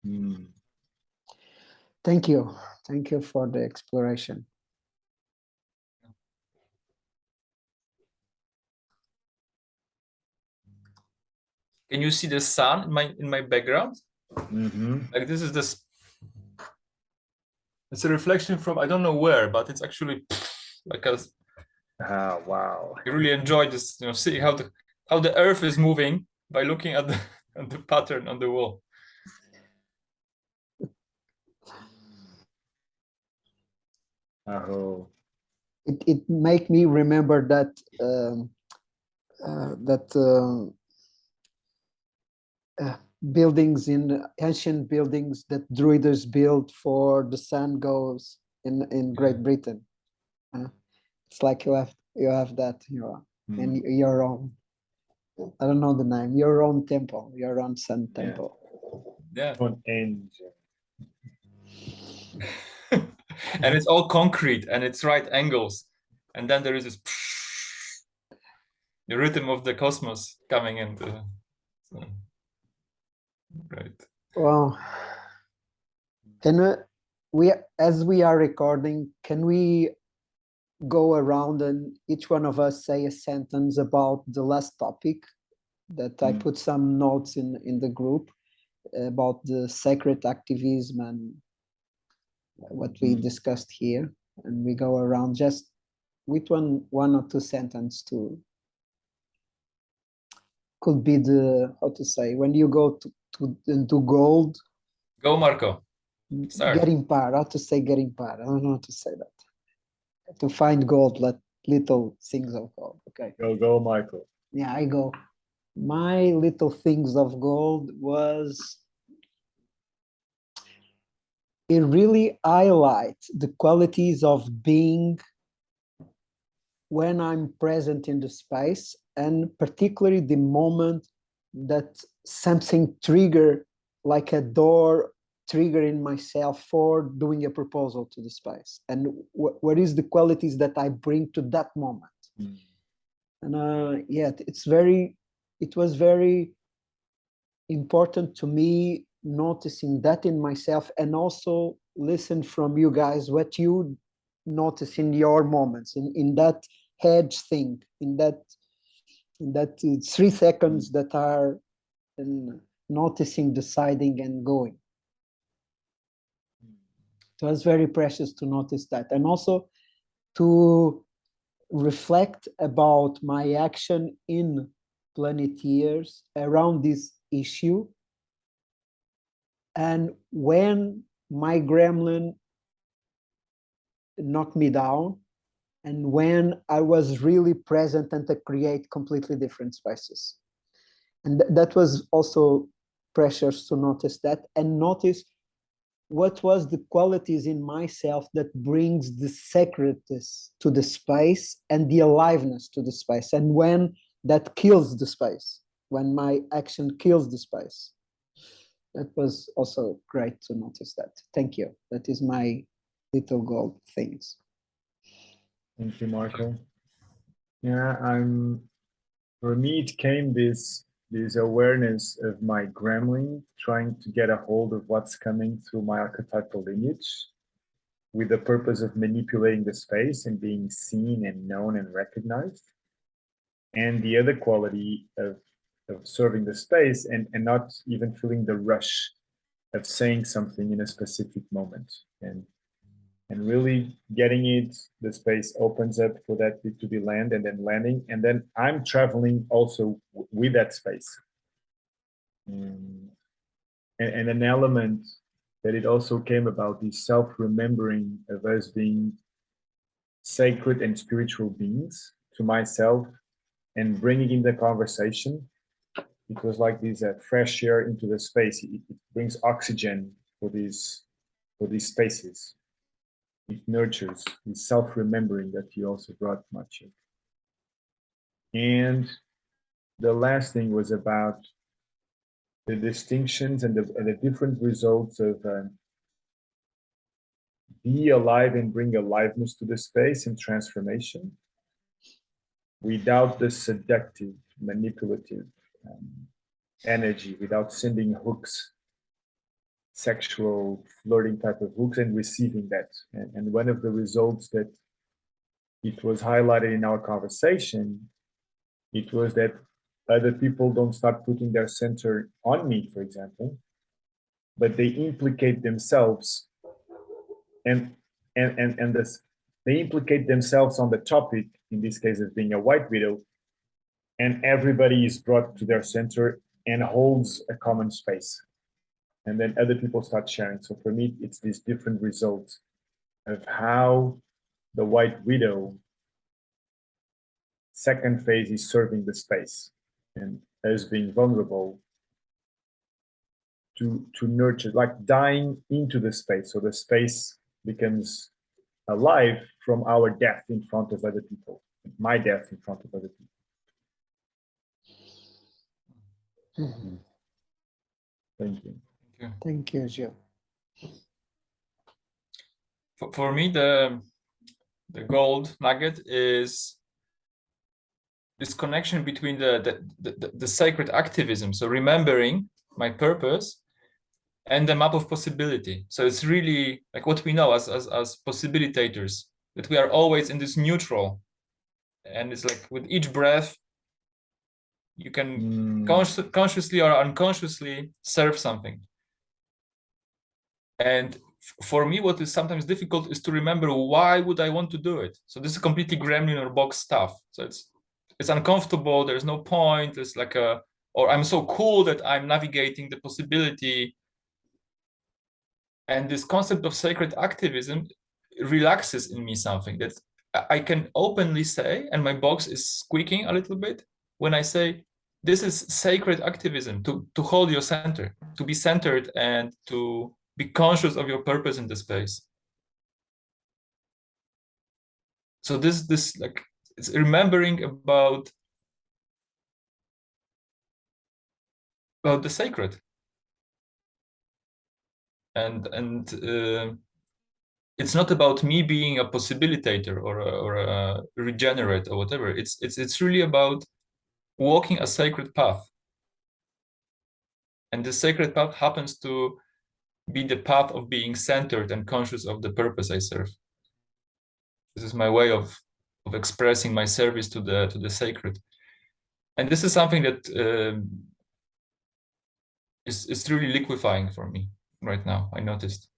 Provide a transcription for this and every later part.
Mm. Thank you. Thank you for the exploration. Can you see the sun in my background? Mm-hmm. Like this is this. It's a reflection from I don't know where, but it's actually like a. Ah, wow. You really enjoy this, seeing how the Earth is moving by looking at the at the pattern on the wall. Oh. It make me remember that buildings in ancient buildings that druids built for the sun goes in Great Britain. It's like you have that in your own. I don't know the name. Your own temple, your own sun temple. Yeah. On angel. And it's all concrete and it's right angles, and then there is this the rhythm of the cosmos coming in. Right. Well, can we, as we are recording, can we go around and each one of us say a sentence about the last topic that I put some notes in the group about the sacred activism and what we discussed here, and we go around just with one or two sentences to could be the, how to say, when you go into gold. Go, Marco. Start. Getting par, how to say getting par? I don't know how to say that. To find gold, like little things of gold. Okay. Go, Michael. Yeah, I go. My little things of gold was, it really highlights the qualities of being when I'm present in the space, and particularly the moment that something trigger, like a door trigger in myself for doing a proposal to the space, and what is the qualities that I bring to that moment. And yeah, it was very important to me noticing that in myself, and also listen from you guys what you notice in your moments, in that hedge thing, in that 3 seconds that are noticing, deciding, and going. It was very precious to notice that, and also to reflect about my action in Planeteers around this issue, and when my gremlin knocked me down, and when I was really present and to create completely different spaces. And that was also precious to notice that, and notice what was the qualities in myself that brings the sacredness to the space and the aliveness to the space, and when that kills the space, when my action kills the space. That was also great to notice that. Thank you. That is my little gold things. Thank you, Marco. Yeah, for me, it came this awareness of my gremlin trying to get a hold of what's coming through my archetypal lineage, with the purpose of manipulating the space and being seen and known and recognized. And the other quality of serving the space and not even feeling the rush of saying something in a specific moment. And really getting it, the space opens up for that to be land, and then landing, and then I'm traveling also with that space. And an element that it also came about is self-remembering of us being sacred and spiritual beings to myself, and bringing in the conversation. It was like this fresh air into the space. It brings oxygen for these spaces. It nurtures this self-remembering that you also brought much in. And the last thing was about the distinctions and the different results of be alive and bring aliveness to the space and transformation without the seductive, manipulative energy, without sending hooks, sexual flirting type of hooks and receiving that. And one of the results that it was highlighted in our conversation, it was that other people don't start putting their center on me, for example, but they implicate themselves and this, they implicate themselves on the topic, in this case of being a white widow, and everybody is brought to their center and holds a common space. And then other people start sharing. So for me, it's this different result of how the white widow second phase is serving the space and as being vulnerable to nurture, like dying into the space. So the space becomes alive from our death in front of other people, my death in front of other people. Mhm. Thank you. Thank you, Gil. For me, the gold nugget is this connection between the sacred activism, so remembering my purpose, and the map of possibility. So it's really like what we know as possibilitators, that we are always in this neutral, and it's like with each breath you can consciously or unconsciously serve something. And for me, what is sometimes difficult is to remember why would I want to do it. So this is completely gremlin or box stuff. So it's uncomfortable. There's no point. It's like or I'm so cool that I'm navigating the possibility. And this concept of sacred activism relaxes in me something that I can openly say, and my box is squeaking a little bit when I say, this is sacred activism, to hold your center, to be centered and to be conscious of your purpose in the space. So this like, it's remembering about the sacred. And it's not about me being a possibilitator or a regenerate or whatever. It's really about walking a sacred path. And the sacred path happens to be the path of being centered and conscious of the purpose I serve. This is my way of expressing my service to the sacred. And this is something that is really liquefying for me right now, I noticed.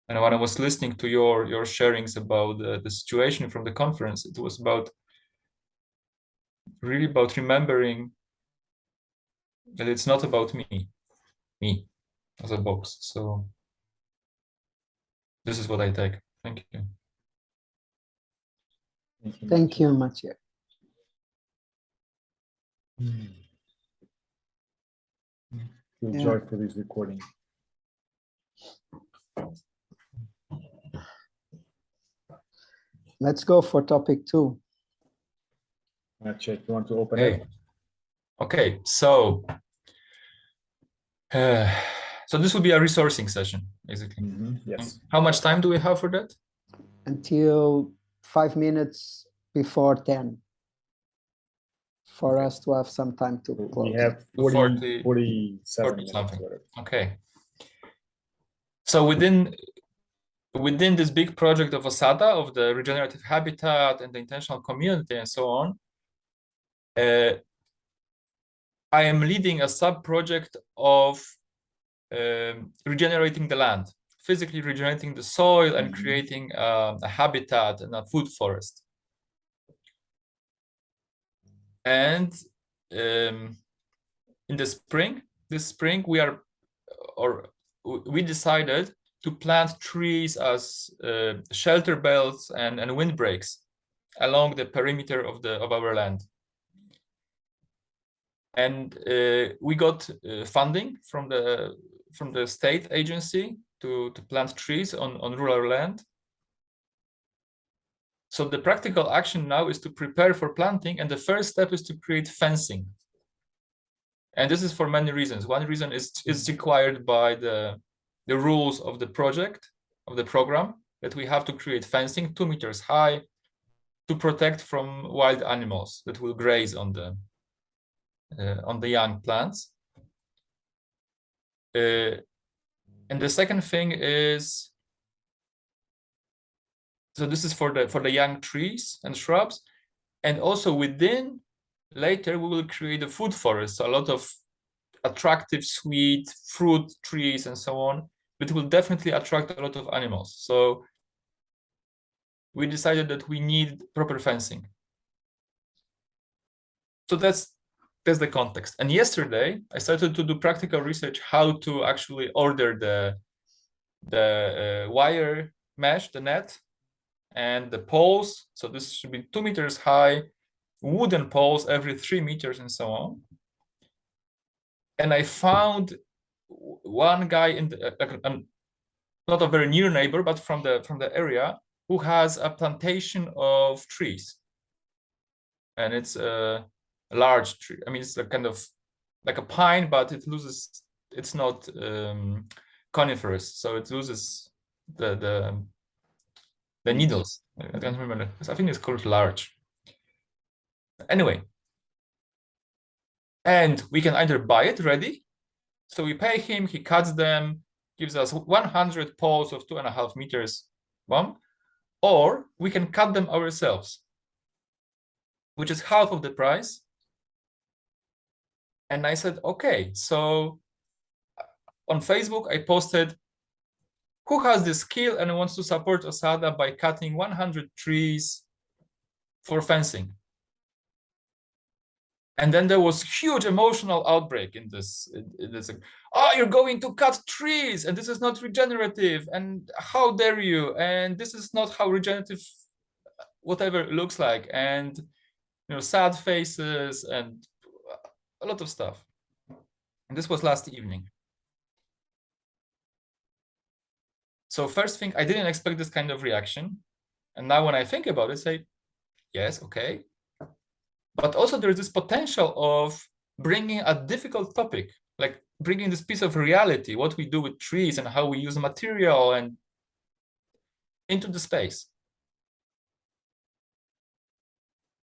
And when I was listening to your sharings about the situation from the conference, it was really about remembering that it's not about me as a box. So this is what I take. Thank you. Thank you, Mathieu. Feel joy for this recording. Let's go for topic 2. Check. You want to open it? Okay. So so this will be a resourcing session, basically. Yes. How much time do we have for that? Until 5 minutes before 10. For us to have some time to close. We have 47 minutes. Something. Okay. So within this big project of Osada, of the regenerative habitat and the intentional community and so on, I am leading a sub-project of regenerating the land, physically regenerating the soil and creating a habitat and a food forest. And in this spring, we decided to plant trees as shelter belts and windbreaks along the perimeter of our land. And we got funding from the state agency to plant trees on rural land. So the practical action now is to prepare for planting, and the first step is to create fencing. And this is for many reasons. One reason is required by the rules of the project, of the program, that we have to create fencing 2 meters high to protect from wild animals that will graze on the young plants. And the second thing is, so this is for the young trees and shrubs, and also within, later we will create a food forest, so a lot of attractive sweet fruit trees and so on, but will definitely attract a lot of animals. So we decided that we need proper fencing. So that's the context. And yesterday I started to do practical research how to actually order the wire mesh, the net, and the poles. So this should be 2 meters high, wooden poles every 3 meters and so on. And I found one guy in the, not a very near neighbor, but from the area, who has a plantation of trees. And it's a large tree. I mean, it's a kind of like a pine, but it loses, it's not coniferous, so it loses the needles. I don't remember. I think it's called larch. Anyway, and we can either buy it ready, so we pay him, he cuts them, gives us 100 poles of 2.5 meters long, or we can cut them ourselves, which is half of the price. And I said, okay, so on Facebook I posted, who has the skill and wants to support Osada by cutting 100 trees for fencing? And then there was huge emotional outbreak in this. Oh, you're going to cut trees, and this is not regenerative, and how dare you? And this is not how regenerative, whatever looks like, and sad faces and a lot of stuff. And this was last evening. So first thing, I didn't expect this kind of reaction, and now when I think about it, say, yes, okay. But also there's this potential of bringing a difficult topic, like bringing this piece of reality, what we do with trees and how we use material, and into the space.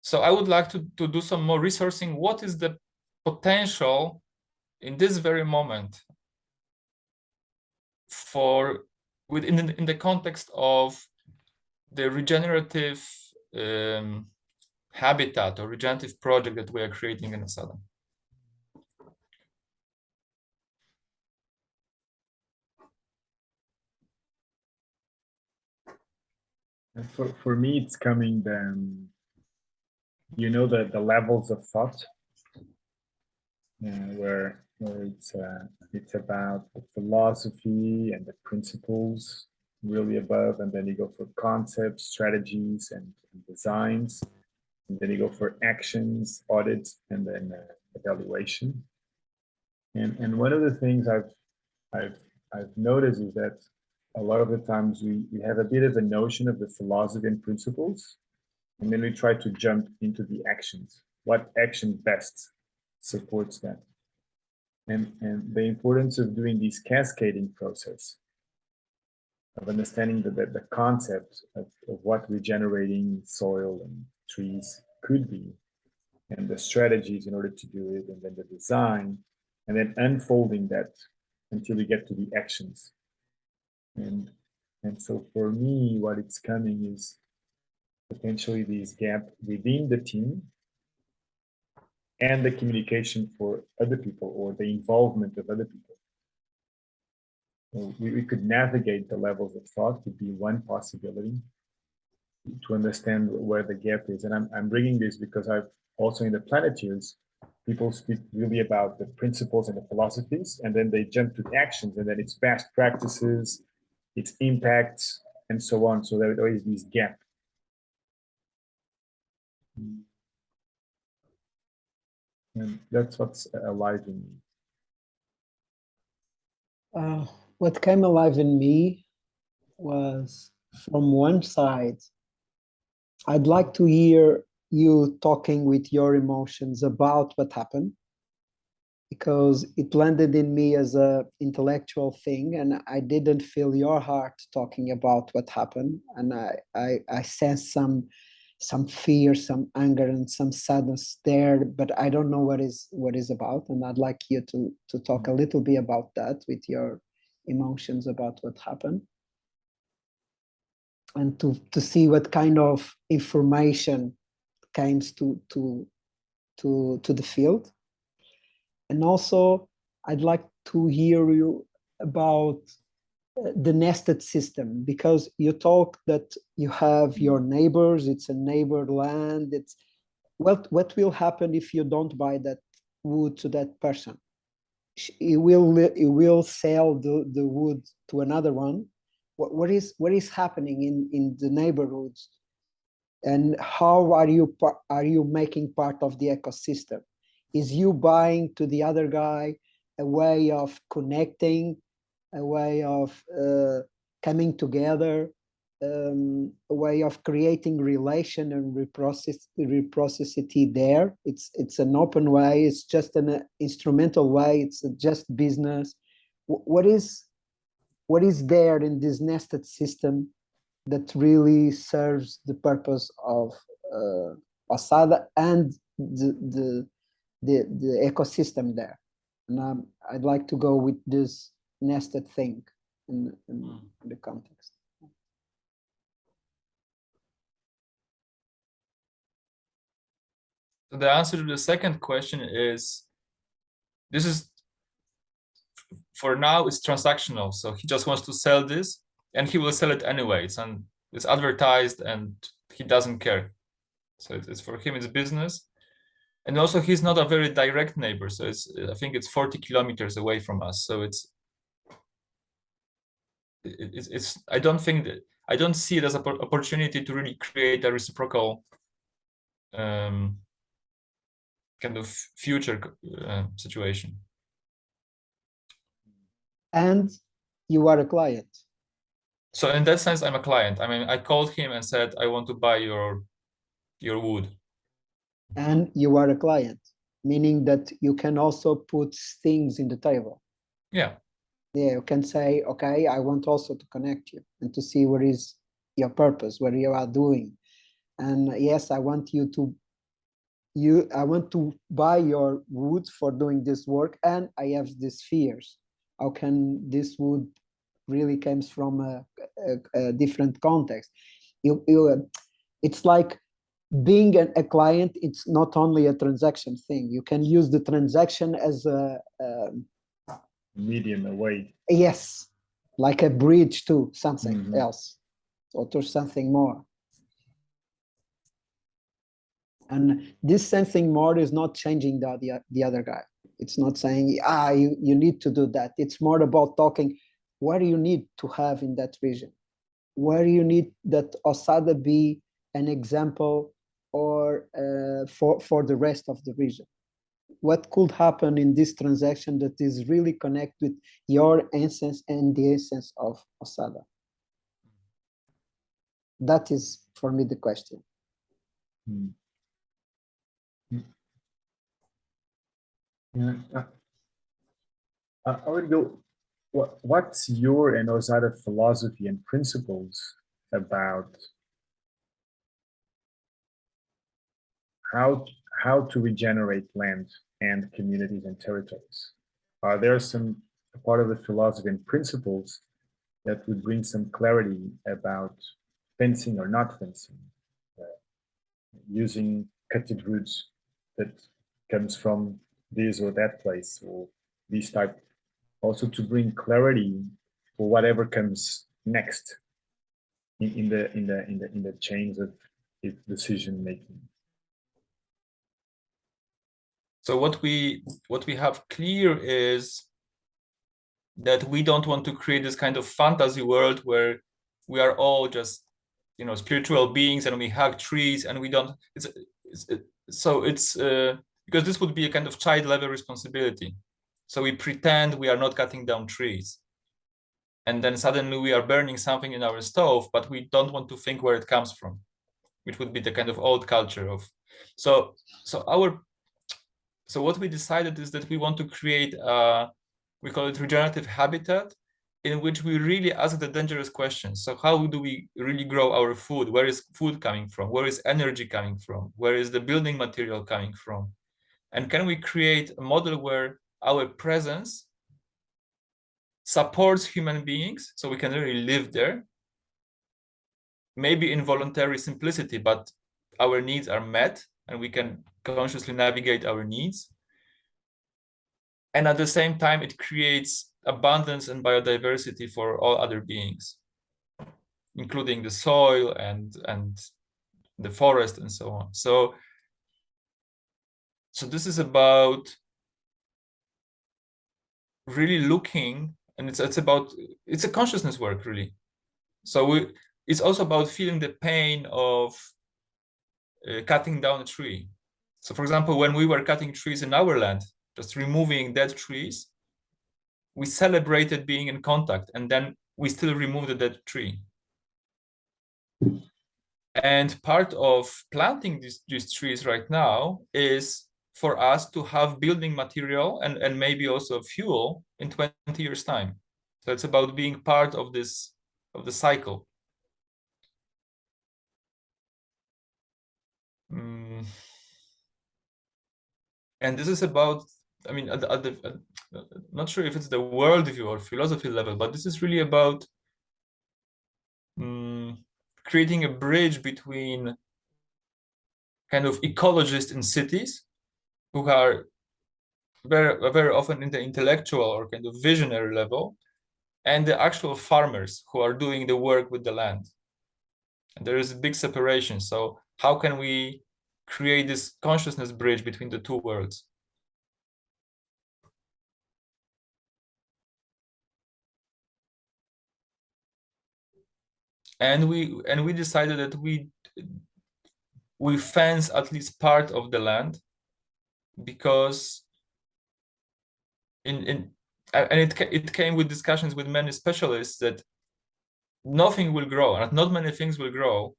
So I would like to do some more resourcing. What is the potential in this very moment for in the context of the regenerative habitat or regenerative project that we are creating in Osada? And for me, it's coming the levels of thought, where it's about the philosophy and the principles really above, and then you go for concepts, strategies, and designs, and then you go for actions, audits, and then evaluation. And one of the things I've noticed is that a lot of the times we have a bit of a notion of the philosophy and principles, and then we try to jump into the actions. What action best supports that? And the importance of doing this cascading process, of understanding the concept of what regenerating soil and trees could be, and the strategies in order to do it, and then the design, and then unfolding that until we get to the actions. And so for me, what it's coming is potentially this gap within the team and the communication for other people, or the involvement of other people. So we could navigate the levels of thought, could be one possibility to understand where the gap is. And I'm bringing this because I've also in the Planeteers, people speak really about the principles and the philosophies, and then they jump to the actions, and then it's best practices, its impacts, and so on. So there is this gap. And that's what's alive in me. What came alive in me was, from one side, I'd like to hear you talking with your emotions about what happened, because it landed in me as an intellectual thing, and I didn't feel your heart talking about what happened, and I sense some fear, some anger, and some sadness there, but I don't know what is about, and I'd like you to talk a little bit about that with your emotions about what happened, and to see what kind of information comes to the field. And also, I'd like to hear you about the nested system, because you talk that you have your neighbors, it's a neighbor land. It's what will happen if you don't buy that wood to that person? It will sell the wood to another one. What is happening in the neighborhoods, and how are you making part of the ecosystem? Is you buying to the other guy a way of connecting, a way of coming together, a way of creating relation and reciprocity there? It's an open way. It's just an instrumental way. It's just business. What is there in this nested system that really serves the purpose of Osada and the ecosystem there? And I'd like to go with this nested thing in the context. So the answer to the second question is, this is, for now, it's transactional. So he just wants to sell this, and he will sell it anyway. It's advertised, and he doesn't care. So it's for him, it's business. And also, he's not a very direct neighbor. So I think it's 40 kilometers away from us. So I don't see it as an opportunity to really create a reciprocal kind of future situation. And you are a client. So in that sense, I'm a client. I mean, I called him and said, I want to buy your wood. And you are a client, meaning that you can also put things in the table. Yeah. Yeah, you can say, okay, I want also to connect you and to see what is your purpose, what you are doing. And yes, I want I want to buy your wood for doing this work, and I have these fears. How can this wood really comes from a different context? It's like being a client. It's not only a transaction thing. You can use the transaction as a medium away. Yes, like a bridge to something else, or to something more. And this something more is not changing the other guy. It's not saying, you need to do that. It's more about talking, what do you need to have in that region? Where do you need that Osada be an example, or for the rest of the region? What could happen in this transaction that is really connect with your essence and the essence of Osada? That is, for me, the question. Yeah. I would go, what's your and Osada philosophy and principles about how to regenerate land and communities and territories? Are there some part of the philosophy and principles that would bring some clarity about fencing or not fencing, using cutted roots that comes from this or that place, or this type, also to bring clarity for whatever comes next in the chains of decision making? So what we have clear is that we don't want to create this kind of fantasy world where we are all just, spiritual beings and we hug trees, and we don't. It's because this would be a kind of child level responsibility. So we pretend we are not cutting down trees, and then suddenly we are burning something in our stove, but we don't want to think where it comes from, which would be the kind of old culture of. So what we decided is that we want to create we call it regenerative habitat, in which we really ask the dangerous questions. So how do we really grow our food? Where is food coming from? Where is energy coming from? Where is the building material coming from? And can we create a model where our presence supports human beings, so we can really live there. Maybe in voluntary simplicity, but our needs are met and we can consciously navigate our needs. And at the same time, it creates abundance and biodiversity for all other beings, including the soil and the forest and so on. So this is about really looking, and it's a consciousness work, really. So it's also about feeling the pain of cutting down a tree. So for example, when we were cutting trees in our land, just removing dead trees, we celebrated being in contact, and then we still remove the dead tree. And part of planting these trees right now is for us to have building material and maybe also fuel in 20 years' time. So it's about being part of this, of the cycle. And this is about, I mean, not sure if it's the worldview or philosophy level, but this is really about creating a bridge between kind of ecologists in cities who are very often in the intellectual or kind of visionary level, and the actual farmers who are doing the work with the land. And there is a big separation. So how can we create this consciousness bridge between the two worlds? And we decided that we fence at least part of the land, because it came with discussions with many specialists that nothing will grow, and not many things will grow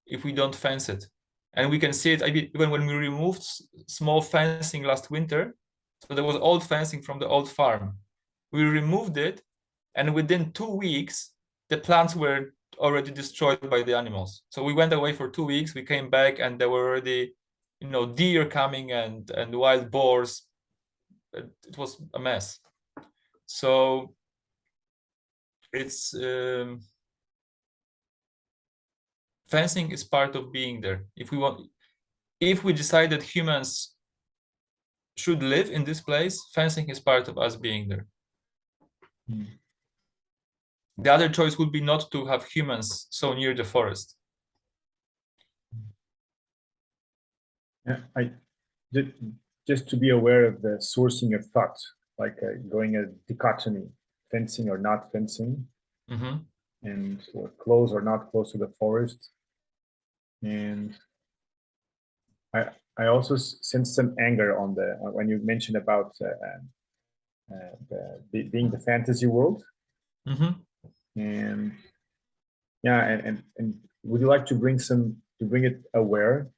if we don't fence it. And we can see it even when we removed small fencing last winter. So there was old fencing from the old farm. We removed it, and within 2 weeks, the plants were already destroyed by the animals. So we went away for 2 weeks, we came back, and there were already, deer coming and wild boars. It was a mess. So it's fencing is part of being there. If we decide that humans should live in this place, fencing is part of us being there. The other choice would be not to have humans so near the forest. Yeah, just to be aware of the sourcing of thought, like going a dichotomy, fencing or not fencing, and or close or not close to the forest. And I also sense some anger on when you mentioned about being the fantasy world. And yeah, and would you like to bring it aware,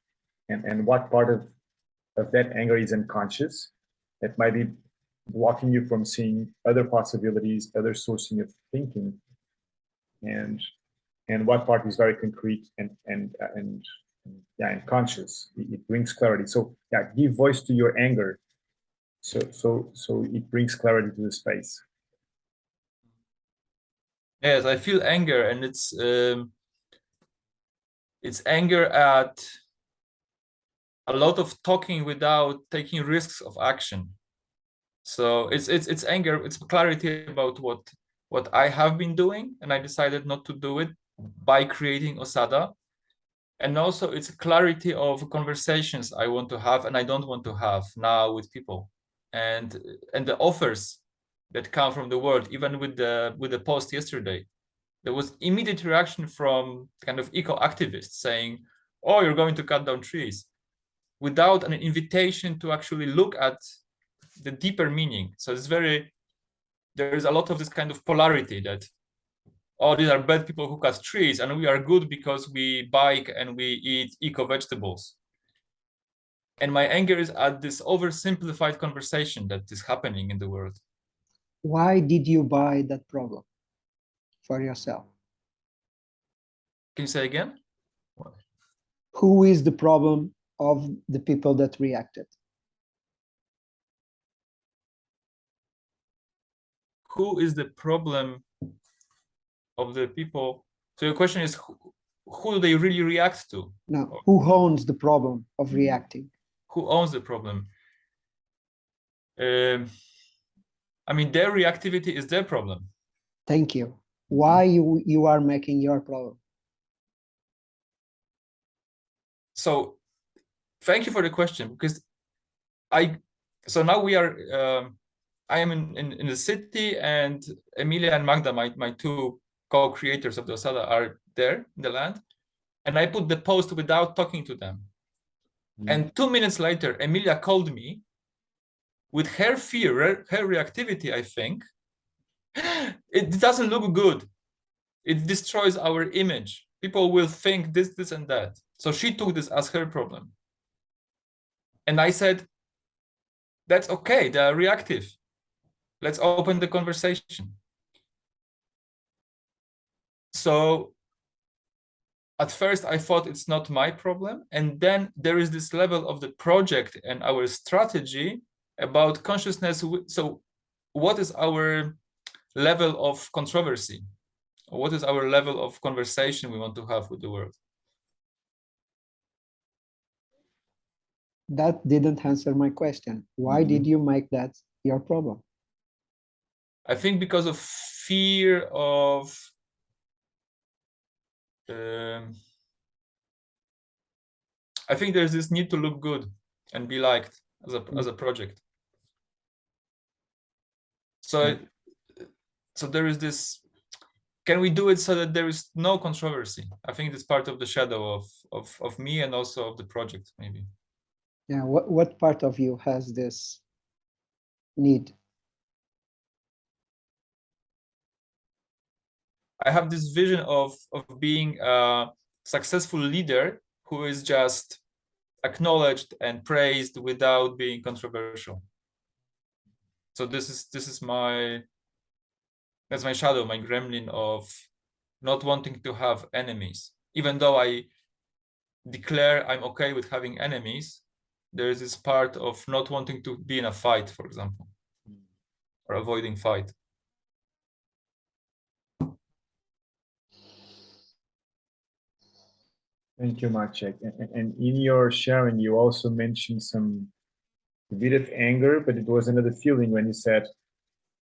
and what part of that anger is unconscious that might be blocking you from seeing other possibilities, other sourcing of thinking, and what part is very concrete and conscious. It brings clarity. So yeah, give voice to your anger. So it brings clarity to the space. Yes, I feel anger, and it's anger at a lot of talking without taking risks of action. So it's anger, it's clarity about what I have been doing, and I decided not to do it by creating Osada. And also it's clarity of conversations I want to have and I don't want to have now with people, and the offers that come from the world. Even with the post yesterday, there was immediate reaction from kind of eco-activists saying, oh, you're going to cut down trees, without an invitation to actually look at the deeper meaning. So there is a lot of this kind of polarity that, oh, these are bad people who cut trees, and we are good because we bike and we eat eco vegetables. And my anger is at this oversimplified conversation that is happening in the world. Why did you buy that problem for yourself? Can you say again? Who is the problem of the people that reacted? who is the problem of the people? So your question is who do they really react to? No, who owns the problem of reacting? Who owns the problem? I mean, their reactivity is their problem. Thank you. Why you are making your problem? So thank you for the question, because so now we are I am in the city, and Emilia and Magda, my two co-creators of the Osada, are there in the land, and I put the post without talking to them. And 2 minutes later, Emilia called me with her fear, her reactivity, I think. It doesn't look good. It destroys our image. People will think this, and that. So she took this as her problem. And I said, that's okay, they are reactive. Let's open the conversation. So at first I thought it's not my problem. And then there is this level of the project and our strategy about consciousness. So what is our level of controversy? What is our level of conversation we want to have with the world? That didn't answer my question. Why did you make that your problem? I think because of fear of I think there's this need to look good and be liked as a project. So there is this, can we do it so that there is no controversy? I think it's part of the shadow of me and also of the project, maybe. Yeah, what part of you has this need? I have this vision of being a successful leader who is just acknowledged and praised without being controversial. So this is my, that's my shadow, my gremlin of not wanting to have enemies. Even though I declare I'm okay with having enemies, there is this part of not wanting to be in a fight, for example, or avoiding fight. Thank you, Maciek. And in your sharing, you also mentioned a bit of anger, but it was another feeling when you said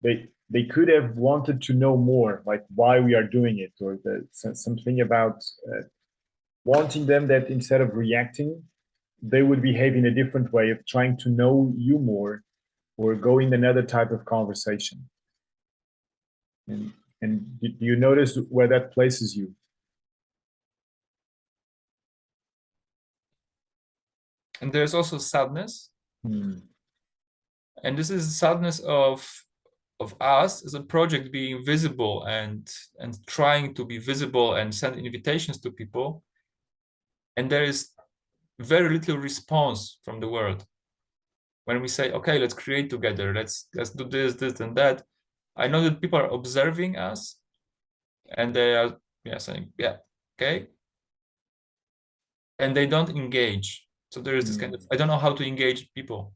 they could have wanted to know more, like why we are doing it, or something about wanting them that instead of reacting, they would behave in a different way of trying to know you more or go in another type of conversation. And do you notice where that places you? And there's also sadness. And this is sadness of us as a project being visible and trying to be visible and send invitations to people. And there is very little response from the world. When we say, okay, let's create together, let's do this, and that, I know that people are observing us and they are saying, yeah, okay. And they don't engage. So there is this kind of, I don't know how to engage people.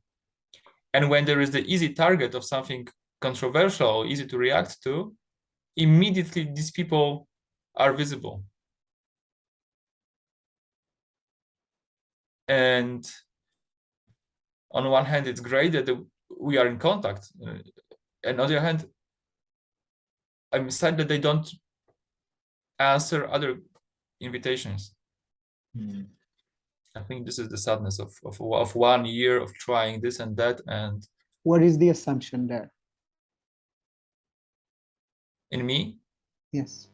And when there is the easy target of something controversial, easy to react to, immediately these people are visible. And on one hand, it's great that we are in contact. And on the other hand, I'm sad that they don't answer other invitations. I think this is the sadness of 1 year of trying this and that. And what is the assumption there? In me? Yes.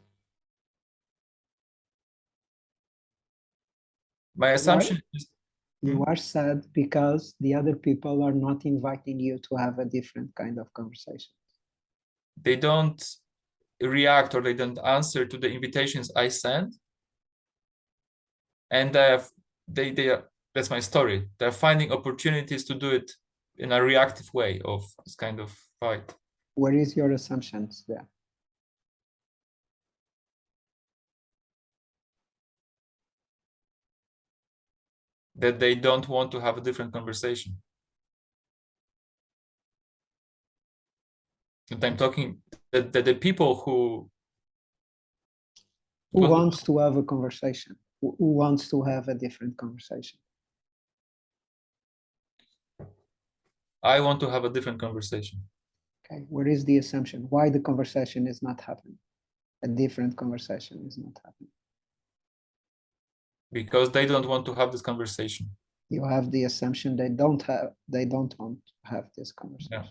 My assumption is you are sad because the other people are not inviting you to have a different kind of conversation. They don't react or they don't answer to the invitations I send. And they are, that's my story. They're finding opportunities to do it in a reactive way of this kind of fight. What is your assumptions there? That they don't want to have a different conversation. that I'm talking, that the people who wants to have a conversation, who wants to have a different conversation. I want to have a different conversation. Okay, where is the assumption? Why the conversation is not happening? A different conversation is not happening. Because they don't want to have this conversation. You have the assumption they don't want to have this conversation. Yeah.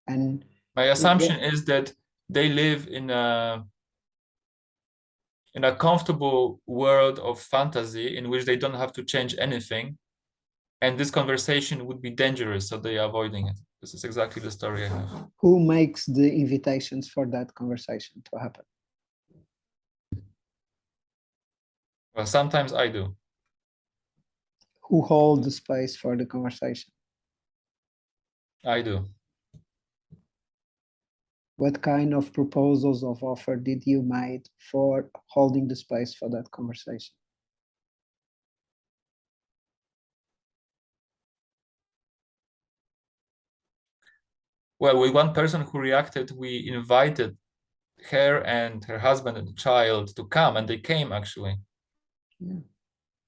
And my assumption is that they live in a comfortable world of fantasy in which they don't have to change anything, and this conversation would be dangerous, so they are avoiding it. This is exactly the story I have. Who makes the invitations for that conversation to happen? Well, sometimes I do. Who hold the space for the conversation? I do. What kind of proposals of offer did you make for holding the space for that conversation? Well, with one person who reacted, we invited her and her husband and child to come, and they came actually. Yeah.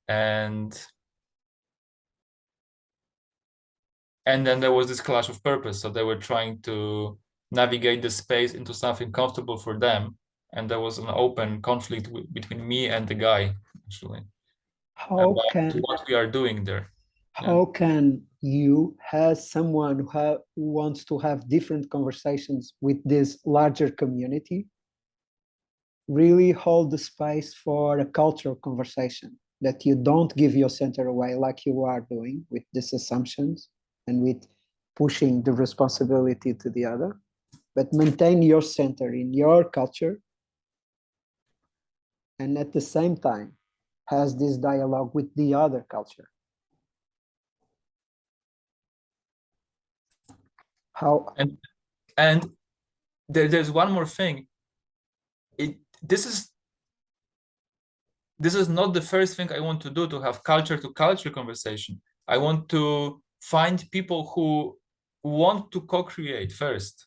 And then there was this clash of purpose. So they were trying to navigate the space into something comfortable for them, and there was an open conflict between me and the guy actually about what we are doing there. How can you, as someone who wants to have different conversations with this larger community, really hold the space for a cultural conversation that you don't give your center away like you are doing with these assumptions and with pushing the responsibility to the other, but maintain your center in your culture, and at the same time has this dialogue with the other culture? How? And there's one more thing. This is not the first thing I want to do, to have culture to culture conversation. I want to find people who want to co-create first,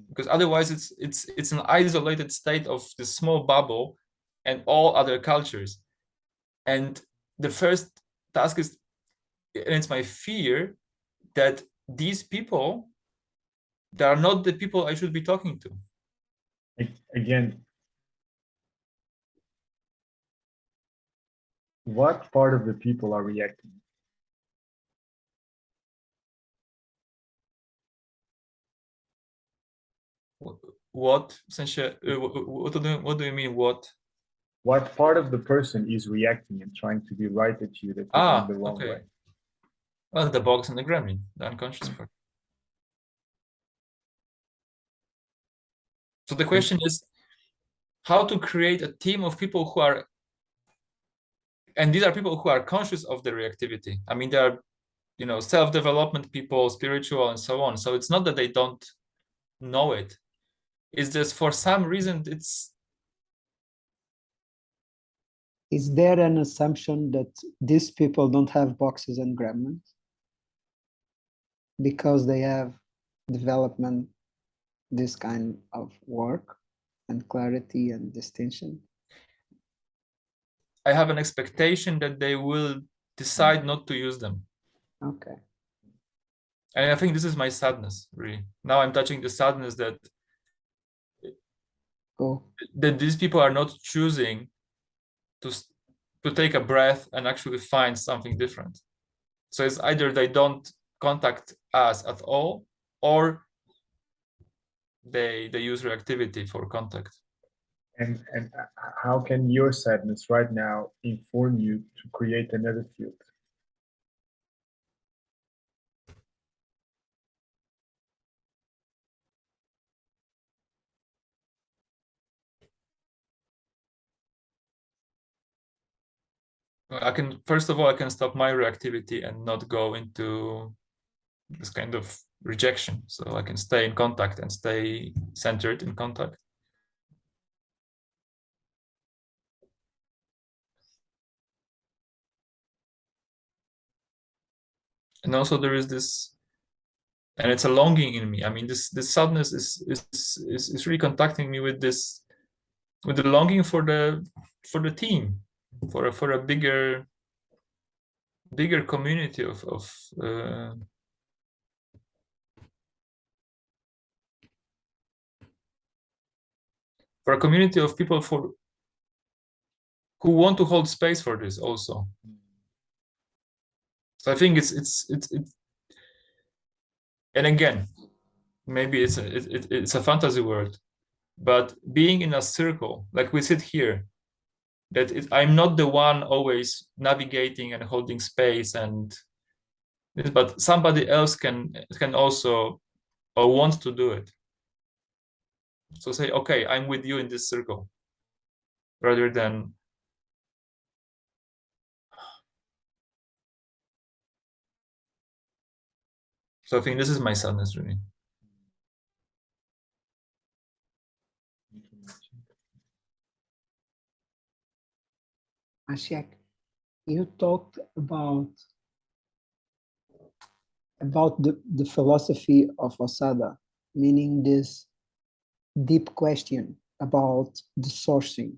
because otherwise it's an isolated state of this small bubble and all other cultures. And the first task is, and it's my fear, that these people, they are not the people I should be talking to. Again, what part of the people are reacting? What? What do you mean, what? What part of the person is reacting and trying to be right at you that you're going the wrong way? Well, the box and the gremlin, the unconscious part. So the question is how to create a team of people who are, and these are people who are conscious of their reactivity. I mean, they are, self-development people, spiritual, and so on. So it's not that they don't know it. It's just for some reason Is there an assumption that these people don't have boxes and gremlins because they have development, this kind of work and clarity and distinction? I have an expectation that they will decide not to use them. Okay. And I think this is my sadness, really. Now I'm touching the sadness that that these people are not choosing to take a breath and actually find something different. So it's either they don't contact us at all, or they use reactivity for contact. And how can your sadness right now inform you to create another field? First of all, I can stop my reactivity and not go into this kind of rejection. So I can stay in contact and stay centered in contact. And also there is this and it's a longing in me. I mean, this sadness is really contacting me with this, with the longing for the team, for a bigger community of for a community of people who want to hold space for this also. So I think it's and again, maybe it's a fantasy world, but being in a circle like we sit here, that I'm not the one always navigating and holding space and this, but somebody else can also or wants to do it. So say, okay, I'm with you in this circle, rather than so I think this is my sadness really. Ashek, you talked about the philosophy of Osada, meaning this deep question about the sourcing.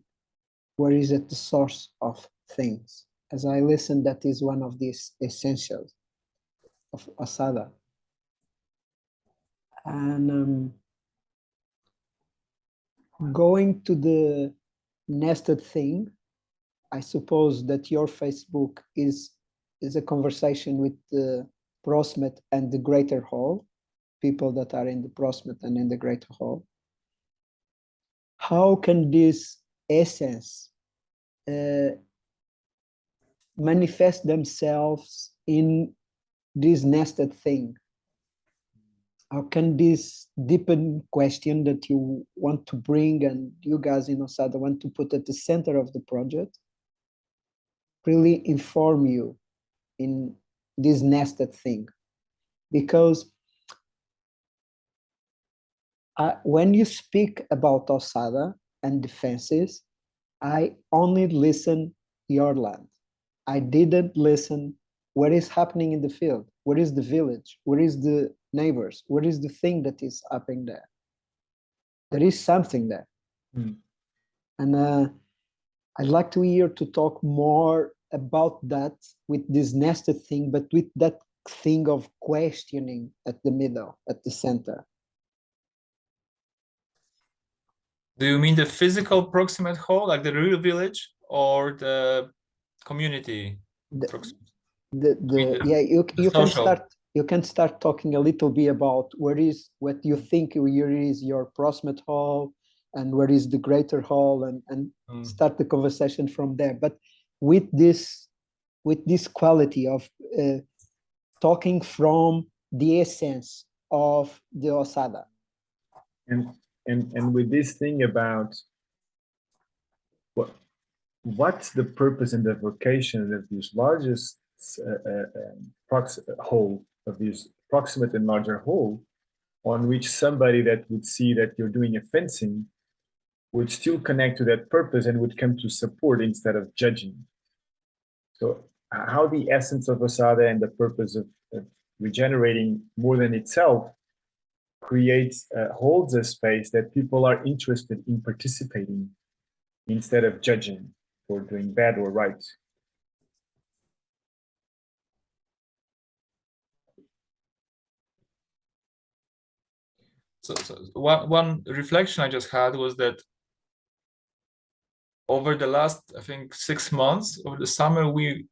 Where is it the source of things? As I listen, that is one of these essentials of Osada. And going to the nested thing, I suppose that your Facebook is a conversation with the Prosmet and the Greater Hall, people that are in the Prosmet and in the Greater Hall. How can this essence manifest themselves in this nested thing? How can this deepen question that you want to bring and you guys in Osada want to put at the center of the project really inform you in this nested thing? Because when you speak about Osada and defenses, I only listen your land. I didn't listen what is happening in the field. What is the village? What is the neighbors? What is the thing that is happening there? There is something there. And I'd like to hear to talk more about that with this nested thing, but with that thing of questioning at the middle, at the center. Do you mean the physical proximate hall, like the real village, or the community? Yeah, you can start talking a little bit about what you think here is your proximate hall and where is the greater hall, and start the conversation from there. But with this quality of talking from the essence of the Osada. And with this thing about what's the purpose and the vocation of this largest whole, of this proximate and larger whole, on which somebody that would see that you're doing a fencing would still connect to that purpose and would come to support instead of judging. So how the essence of Osada and the purpose of regenerating more than itself creates, holds a space that people are interested in participating instead of judging for doing bad or right. So one reflection I just had was that over the last, I think, 6 months, over the summer, we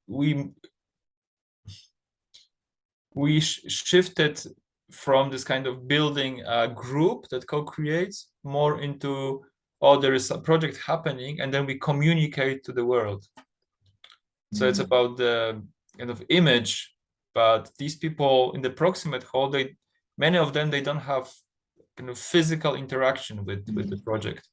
shifted from this kind of building a group that co-creates more into, oh, there is a project happening, and then we communicate to the world. So it's about the kind of image, but these people in the proximate hall, many of them, they don't have kind of physical interaction with the project.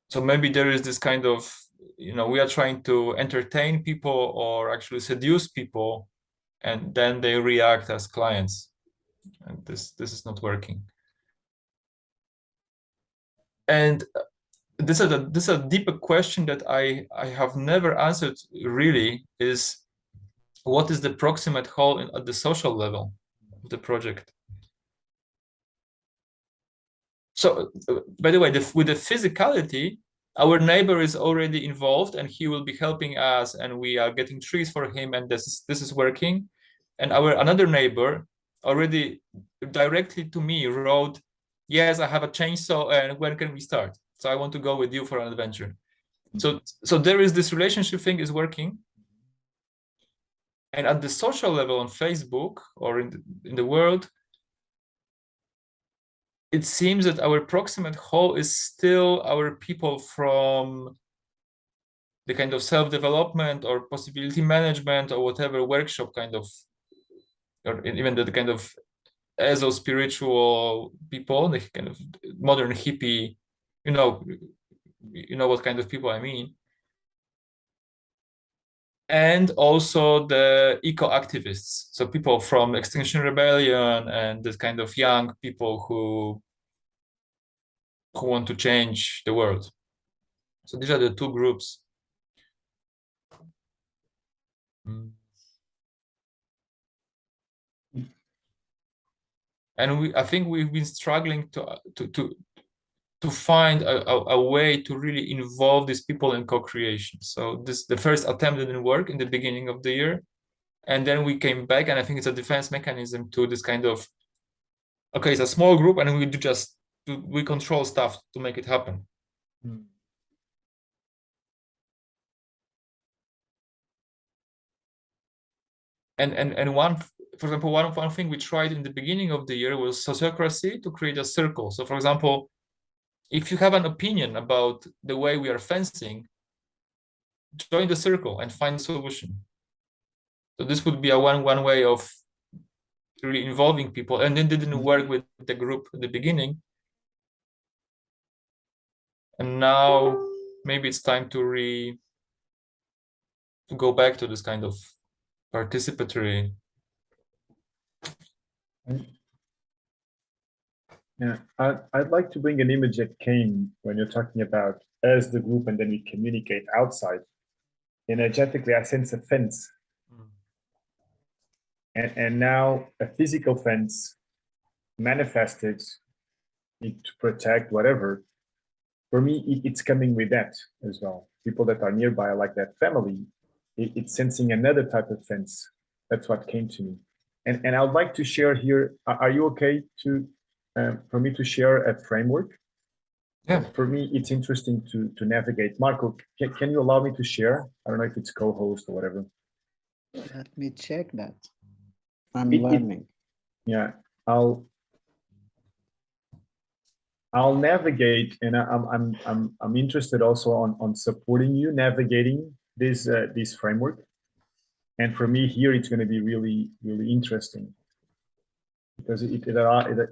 So maybe there is this kind of, we are trying to entertain people or actually seduce people, and then they react as clients, and this is not working. And this is a deeper question that I have never answered really, is what is the proximate whole at the social level of the project. So, by the way, with the physicality, our neighbor is already involved, and he will be helping us, and we are getting trees for him, and this is working. And our another neighbor already directly to me wrote, "Yes, I have a chainsaw, and when can we start? So I want to go with you for an adventure." So there is this relationship thing is working. And at the social level on Facebook or in the world, it seems that our proximate whole is still our people from the kind of self-development or possibility management or whatever workshop kind of, or even the kind of spiritual people, the kind of modern hippie, you know what kind of people I mean. And also the eco-activists, so people from Extinction Rebellion and this kind of young people who want to change the world. So these are the two groups. And I think we've been struggling to find a way to really involve these people in co-creation. So the first attempt didn't work in the beginning of the year, and then we came back, and I think it's a defense mechanism to this kind of, okay, it's a small group, and we control stuff to make it happen. And one, for example, one thing we tried in the beginning of the year was sociocracy, to create a circle. So, for example, if you have an opinion about the way we are fencing, join the circle and find a solution. So this would be a one way of really involving people, and it didn't work with the group at the beginning. And now maybe it's time to go back to this kind of participatory. Yeah, I'd like to bring an image that came when you're talking about as the group and then we communicate outside. Energetically, I sense a fence. And now a physical fence manifested to protect whatever. For me, it's coming with that as well. People that are nearby, like that family, it's sensing another type of fence. That's what came to me. And I would like to share here. Are you okay for me to share a framework? Yeah. For me, it's interesting to navigate. Marco, can you allow me to share? I don't know if it's co-host or whatever. Let me check that. I'm learning. Yeah, I'll navigate, and I'm interested also on supporting you navigating this framework. And for me here, it's going to be really interesting because it